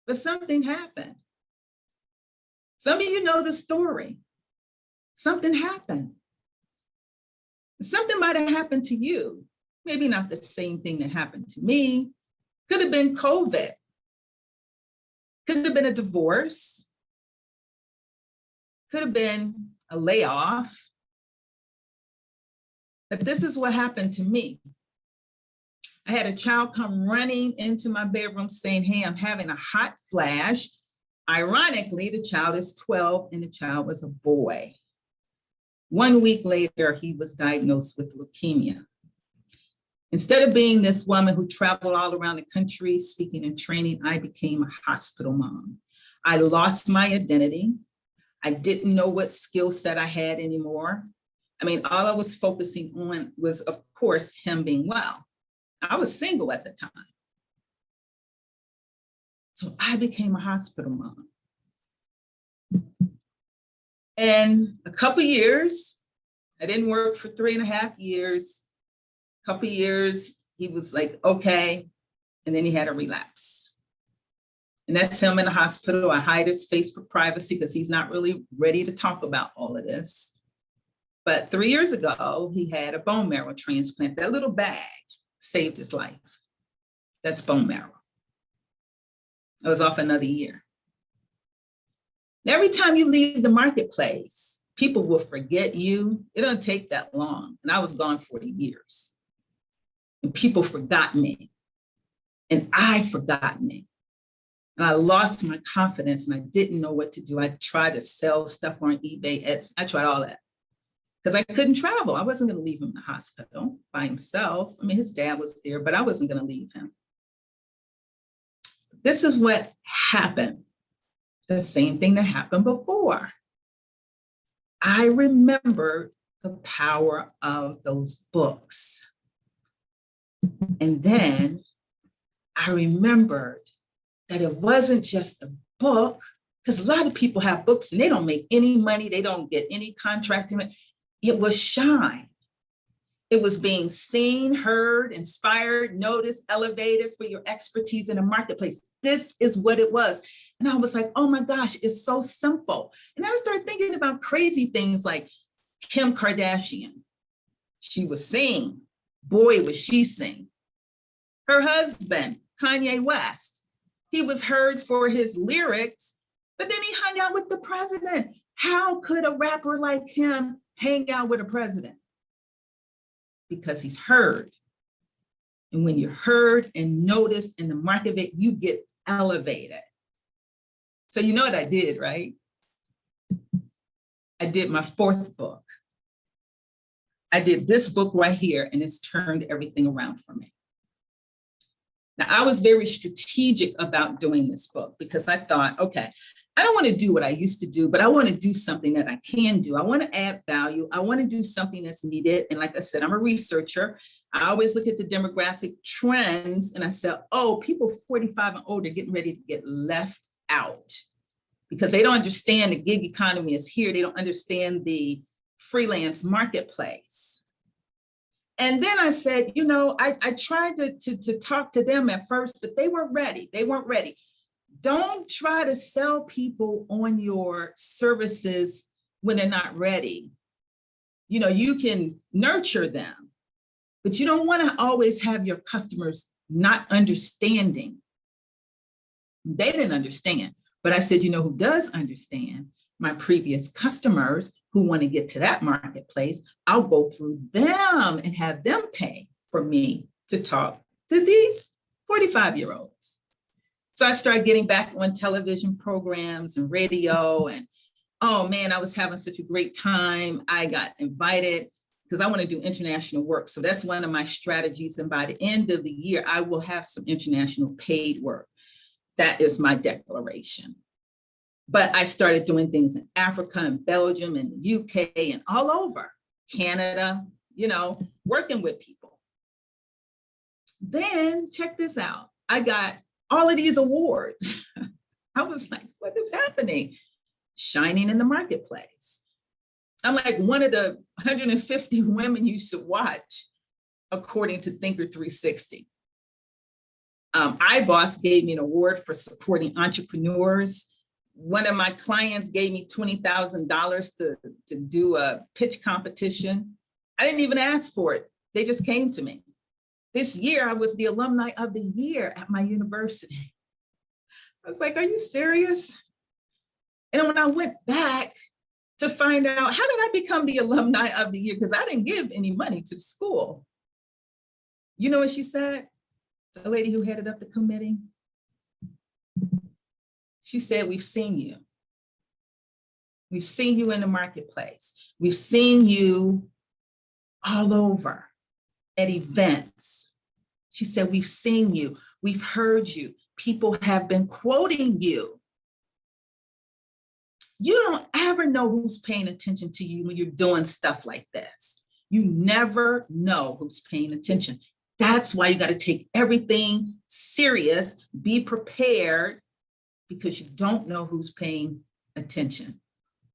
but something happened. Some of you know the story. Something happened. Something might have happened to you. Maybe not the same thing that happened to me. Could have been COVID. Could have been a divorce. Could have been a layoff. But this is what happened to me. I had a child come running into my bedroom saying, hey, I'm having a hot flash. Ironically, the child is 12 and the child was a boy. 1 week later, he was diagnosed with leukemia. Instead of being this woman who traveled all around the country speaking and training, I became a hospital mom. I lost my identity. I didn't know what skill set I had anymore. I mean, all I was focusing on was, of course, him being well. I was single at the time. So I became a hospital mom. And a couple years, I didn't work for 3.5 years. Couple years, he was like, okay. And then he had a relapse. And that's him in the hospital. I hide his face for privacy because he's not really ready to talk about all of this. But 3 years ago, he had a bone marrow transplant. That little bag saved his life. That's bone marrow. I was off another year. And every time you leave the marketplace, people will forget you. It doesn't take that long. And I was gone for years. And people forgot me. And I forgot me. And I lost my confidence and I didn't know what to do. I tried to sell stuff on eBay. I tried all that because I couldn't travel. I wasn't going to leave him in the hospital by himself. I mean, his dad was there, but I wasn't going to leave him. This is what happened. The same thing that happened before. I remembered the power of those books. And then I remembered that it wasn't just a book, because a lot of people have books and they don't make any money. They don't get any contracts. It was shine. It was being seen, heard, inspired, noticed, elevated for your expertise in the marketplace. This is what it was. And I was like, oh my gosh, it's so simple. And I started thinking about crazy things like Kim Kardashian. She was sing. Boy, was she sing. Her husband, Kanye West, he was heard for his lyrics, but then he hung out with the president. How could a rapper like him hang out with a president? Because he's heard. And when you're heard and noticed in the market, you get elevated. So you know what I did, right? I did my 4th book. I did this book right here, and it's turned everything around for me. Now, I was very strategic about doing this book because I thought, okay, I don't want to do what I used to do, but I want to do something that I can do. I want to add value. I want to do something that's needed. And like I said, I'm a researcher. I always look at the demographic trends and I said, oh, people 45 and older getting ready to get left out because they don't understand the gig economy is here. They don't understand the freelance marketplace. And then I said, you know, I tried to talk to them at first, but they weren't ready. They weren't ready. Don't try to sell people on your services when they're not ready. You know, you can nurture them, but you don't want to always have your customers not understanding. They didn't understand, but I said, you know who does understand? My previous customers who want to get to that marketplace. I'll go through them and have them pay for me to talk to these 45-year-olds. So I started getting back on television programs and radio, and oh man, I was having such a great time. I got invited because I want to do international work. So that's one of my strategies. And by the end of the year, I will have some international paid work. That is my declaration. But I started doing things in Africa and Belgium and the UK and all over Canada, you know, working with people. Then check this out. I got all of these awards. I was like, what is happening? Shining in the marketplace. I'm like one of the 150 women you should watch, according to Thinker 360. iBoss gave me an award for supporting entrepreneurs. One of my clients gave me $20,000 to do a pitch competition. I didn't even ask for it. They just came to me. This year, I was the alumni of the year at my university. I was like, are you serious? And when I went back to find out, how did I become the alumni of the year? Because I didn't give any money to the school. You know what she said? The lady who headed up the committee. She said, we've seen you. We've seen you in the marketplace. We've seen you all over at events. She said, we've seen you. We've heard you. People have been quoting you. You don't ever know who's paying attention to you when you're doing stuff like this. You never know who's paying attention. That's why you got to take everything serious, be prepared, because you don't know who's paying attention.